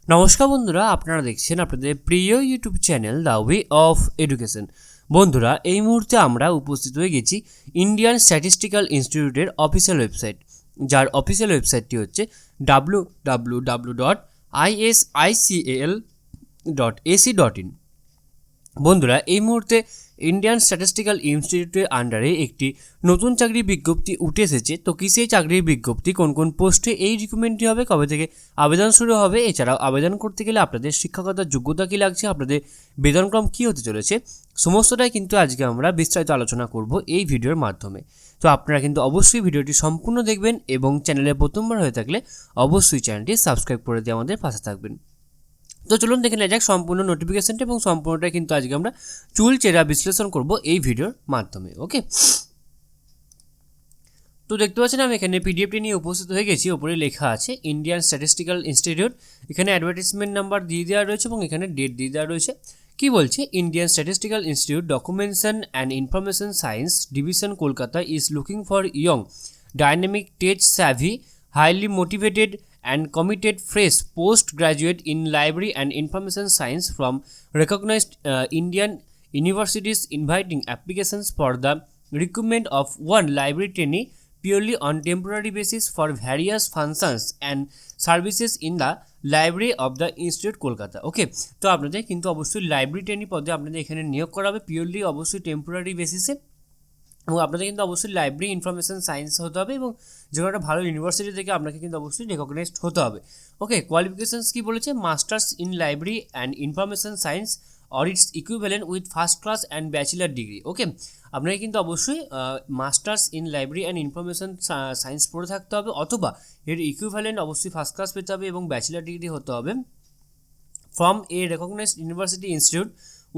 নমস্কার বন্ধুরা, আপনারা দেখছেন আপনাদের প্রিয় YouTube channel the way of education. বন্ধুরা, এই মুহূর্তে আমরা উপস্থিত হয়ে গেছি ইন্ডিয়ান স্ট্যাটিস্টিক্যাল ইনস্টিটিউটের অফিসিয়াল ওয়েবসাইট, যার অফিসিয়াল ওয়েবসাইটটি হচ্ছে www.isical.ac.in। বন্ধুরা, এই মুহূর্তে ইন্ডিয়ান স্ট্যাটিস্টিক্যাল ইনস্টিটিউটের আন্ডারে একটি নতুন চাকরির বিজ্ঞপ্তি উঠে এসেছে। তো কি সেই চাকরির বিজ্ঞপ্তি, কোন কোন পোস্টে এই রিক্রুটমেন্টটি হবে, কবে থেকে আবেদন শুরু হবে, এছাড়াও আবেদন করতে গেলে আপনাদের শিক্ষাগত যোগ্যতা কী লাগছে, আপনাদের বেতনক্রম কী হতে চলেছে, সমস্তটাই কিন্তু আজকে আমরা বিস্তারিত আলোচনা করব এই ভিডিওর মাধ্যমে। তো আপনারা কিন্তু অবশ্যই ভিডিওটি সম্পূর্ণ দেখবেন এবং চ্যানেলে প্রথমবার হয়ে থাকলে অবশ্যই চ্যানেলটি সাবস্ক্রাইব করে দিয়ে আমাদের পাশে থাকবেন। তো চলুন দেখে নেওয়া যাক সম্পূর্ণ নোটিফিকেশনটা, এবং সম্পূর্ণটা কিন্তু আজকে আমরা চুলচেরা বিশ্লেষণ করব এই ভিডিওর মাধ্যমে। ওকে, তো দেখতে পাচ্ছেন আমি এখানে পিডিএফটি নিয়ে উপস্থিত হয়ে গেছি। ওপরে লেখা আছে ইন্ডিয়ান স্ট্যাটিস্টিক্যাল ইনস্টিটিউট, এখানে অ্যাডভার্টাইজমেন্ট নাম্বার দিয়ে দেওয়া রয়েছে এবং এখানে ডেট দিয়ে দেওয়া রয়েছে। কি বলছে, Indian statistical institute documentation and information science division Kolkata is looking for young dynamic tech savvy highly motivated and committed fresh postgraduate in library and information science from recognized Indian universities, inviting applications for the recruitment of one library trainee purely on temporary basis for various functions and services in the library of the institute Kolkata। ওকে, তো আপনাদের কিন্তু অবশ্যই library trainee পদে আপনাদের এখানে নিয়োগ করা হবে পিওরলি অবশ্যই টেম্পোরারি বেসিসে, এবং আপনাদের কিন্তু অবশ্যই লাইব্রেরি ইনফরমেশন সায়েন্স হতে হবে এবং যে কোনো একটা ভালো ইউনিভার্সিটি থেকে আপনাকে কিন্তু অবশ্যই রেকগনাইজড হতে হবে। ওকে, কোয়ালিফিকেশানস কী বলেছে, masters in library and information science or its equivalent with first class and bachelor degree. Okay, আপনাকে কিন্তু অবশ্যই masters in library and information science পড়ে থাকতে হবে, অথবা এর ইকুইভ্যালেন্ট অবশ্যই ফার্স্ট ক্লাস পেতে হবে এবং ব্যাচেলার ডিগ্রি হতে হবে from a recognised university institute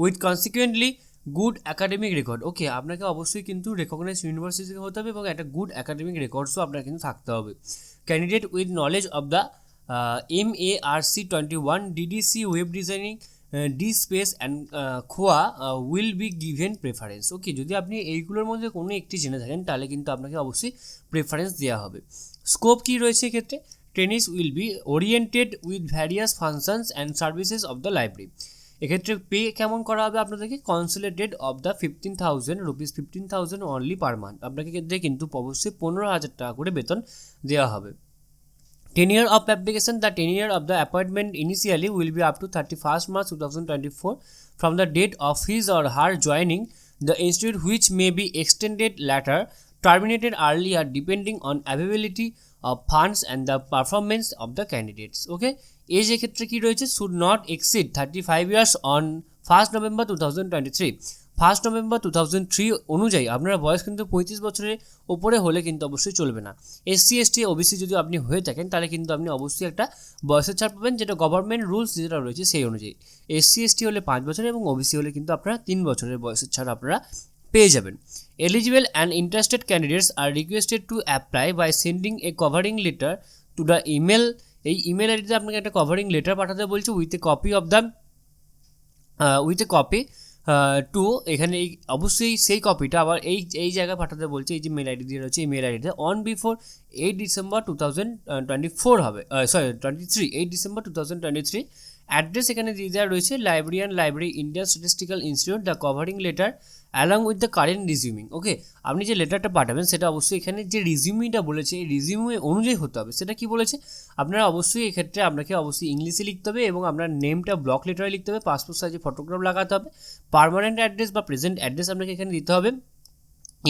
with consequently good academic record. Okay, আপনাকে অবশ্যই কিন্তু রেকগনাইজ ইউনিভার্সিটি থেকে হতে হবে এবং একটা গুড একাডেমিক রেকর্ডসও আপনার কিন্তু থাকতে হবে। Candidate with knowledge of the MARC21 DDC web designing D space and খোয়া উইল বি গিভেন প্রেফারেন্স। ওকে, যদি আপনি এইগুলোর মধ্যে কোনো একটি জেনে থাকেন তাহলে কিন্তু আপনাকে অবশ্যই প্রেফারেন্স দেওয়া হবে। স্কোপ কী রয়েছে এক্ষেত্রে, ট্রেনিস will be oriented with various functions and services of the library. এক্ষেত্রে পে কেমন করা হবে আপনাদেরকে, consolidated of the 15,000 rupees, 15,000 only per month. আপনাকে ক্ষেত্রে কিন্তু অবশ্যই 15,000 টাকা করে বেতন দেওয়া হবে। Tenure of application, the tenure of the appointment initially will be up to 31st March 2024 from the date of his or her joining the institute, which may be extended later, terminated earlier depending on availability of funds and the performance of the candidates. Okay, age এক্ষেত্রে কী রয়েছে, should not exceed 35 years on 1st November 2023। 1st November 2003 অনুযায়ী আপনার বয়স কিন্তু 35 বছরের ওপরে হলে কিন্তু অবশ্যই চলবে না। SC ST OBC যদি আপনি হয়ে থাকেন তাহলে কিন্তু আপনি অবশ্যই একটা বয়সের ছাড় পাবেন, যেটা গভর্নমেন্ট রুলস যেটা রয়েছে সেই অনুযায়ী। SC ST হলে 5 বছর এবং OBC হলে কিন্তু আপনারা 3 বছরের বয়সের ছাড় আপনারা পেয়ে যাবেন। Eligible and interested candidates are requested to apply by sending a covering letter to the email. এই ইমেল আইডিতে আপনাকে একটা কভারিং লেটার পাঠাতে বলছে with a copy of the two, এখানে এই অবশ্যই সেই কপিটা আবার এই জায়গায় পাঠাতে বলছে, এই যে মেল আইডি দিয়ে রয়েছে এই মেল আইডিতে অন বিফোর 8 ডিসেম্বর 2024 হবে, 8 ডিসেম্বর 2023। অ্যাড্রেস এখানে দিয়ে দেওয়া রয়েছে library Indian statistical institute, the covering letter along with the current resuming. Okay, আপনি যে লেটারটা পাঠাবেন সেটা অবশ্যই এখানে যে রিজিউমিটা বলেছে এই রিজিউমি অনুযায়ী হতে হবে। সেটা কি বলেছে, আপনারা অবশ্যই এক্ষেত্রে আপনাকে অবশ্যই ইংলিশে লিখতে হবে এবং আপনার নেমটা ব্লক লেটারে লিখতে হবে, পাসপোর্ট সাইজে ফটোগ্রাফ লাগাতে হবে, পার্মানেন্ট অ্যাড্রেস বা প্রেজেন্ট অ্যাড্রেস আপনাকে এখানে দিতে হবে,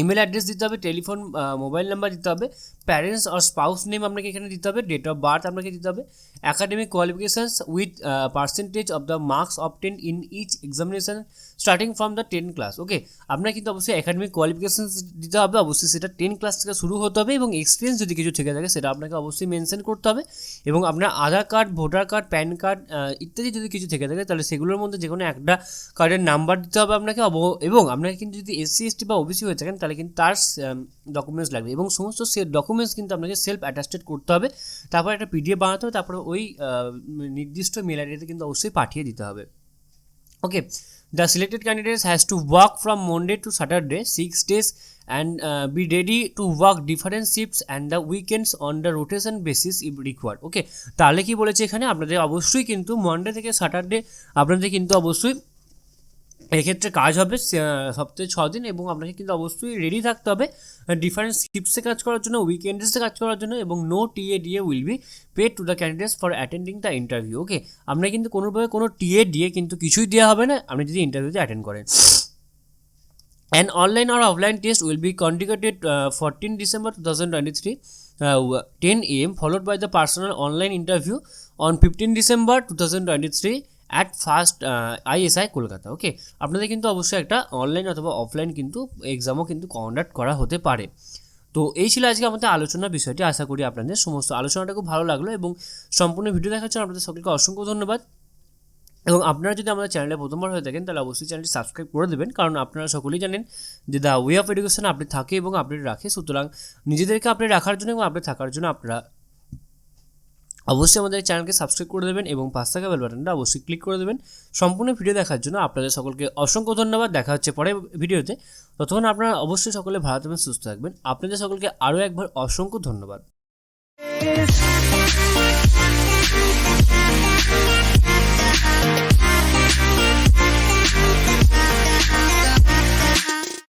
ইমেল অ্যাড্রেস দিতে হবে, টেলিফোন মোবাইল নাম্বার দিতে হবে, প্যারেন্টস আর স্পাউস নেম আপনাকে এখানে দিতে হবে, ডেট অফ বার্থ আপনাকে দিতে হবে, academic qualifications with percentage of the marks obtained in each examination starting from the 10 class. Okay, আপনার কিন্তু অবশ্যই অ্যাকাডেমিক কোয়ালিফিকেশানস দিতে হবে, অবশ্যই সেটা 10 ক্লাস থেকে শুরু হতে হবে এবং এক্সপিরিয়েন্স যদি কিছু থেকে থাকে সেটা আপনাকে অবশ্যই মেনশন করতে হবে, এবং আপনার Aadhaar card, voter card, PAN card ইত্যাদি যদি কিছু থেকে থাকে তাহলে সেগুলোর মধ্যে যে কোনো একটা কার্ডের নাম্বার দিতে হবে আপনাকে, এবং আপনাকে কিন্তু যদি SC ST বা OBC হয়ে থাকেন তাহলে কিন্তু তার ডকুমেন্টস লাগবে এবং সমস্ত ডকুমেন্টস কিন্তু আপনাকে সেলফ অ্যাটাস্টেড করতে হবে, তারপর একটা PDF বানাতে হবে, তারপরে ওই নির্দিষ্ট মেল আইডিতে কিন্তু অবশ্যই পাঠিয়ে দিতে হবে। Okay, the selected candidates has to work from Monday to Saturday 6 days and be ready to work different shifts and the weekends on the rotation basis if required. ওকে, তাহলে কি বলেছে এখানে, আপনাদের অবশ্যই কিন্তু মনডে থেকে স্যাটারডে আপনাদের কিন্তু অবশ্যই এক্ষেত্রে কাজ হবে সপ্তাহে 6 দিন, এবং আপনাকে কিন্তু অবশ্যই রেডি থাকতে হবে ডিফারেন্ট শিফটসে কাজ করার জন্য, উইকেন্ডসে কাজ করার জন্য, এবং no TA will be paid to the candidates for attending the interview. Okay, আপনার কিন্তু কোনোভাবে কোনো টিএ কিন্তু কিছুই দেওয়া হবে না আপনি যদি ইন্টারভিউতে অ্যাটেন্ড করেন। An online or offline test will be conducted 14 December 2023 10 AM followed by the personal online interview on 15 December 2023 at first ISI Kolkata. Okay, আপনাদের কিন্তু অবশ্যই একটা অনলাইন অথবা অফলাইন কিন্তু এক্সামও কিন্তু কন্ডাক্ট করা হতে পারে। তো এই ছিল আজকে আমাদের আলোচনার বিষয়টি। আশা করি আপনাদের সমস্ত আলোচনাটা খুব ভালো লাগলো, এবং সম্পূর্ণ ভিডিও দেখার জন্য আপনাদের সকলকে অসংখ্য ধন্যবাদ। এবং আপনারা যদি আমাদের চ্যানেলে প্রথমবার হয়ে থাকেন তাহলে অবশ্যই চ্যানেলটি সাবস্ক্রাইব করে দেবেন, কারণ আপনারা সকলেই জানেন যে the way of education update থাকে এবং আপডেট রাখে। সুতরাং নিজেদেরকে আপডেট রাখার জন্য এবং আপডেট থাকার জন্য আপনারা অবশ্যই আমাদের চ্যানেলকে সাবস্ক্রাইব করে দেবেন এবং পাশ থাকা বেল বাটনটা অবশ্যই ক্লিক করে দেবেন। সম্পূর্ণ ভিডিও দেখার জন্য আপনাদের সকলকে অসংখ্য ধন্যবাদ। দেখা হচ্ছে পরের ভিডিওতে, ততক্ষণ আপনারা অবশ্যই সকলে ভালো থাকবেন, সুস্থ থাকবেন। আপনাদের সকলকে আরও একবার অসংখ্য ধন্যবাদ।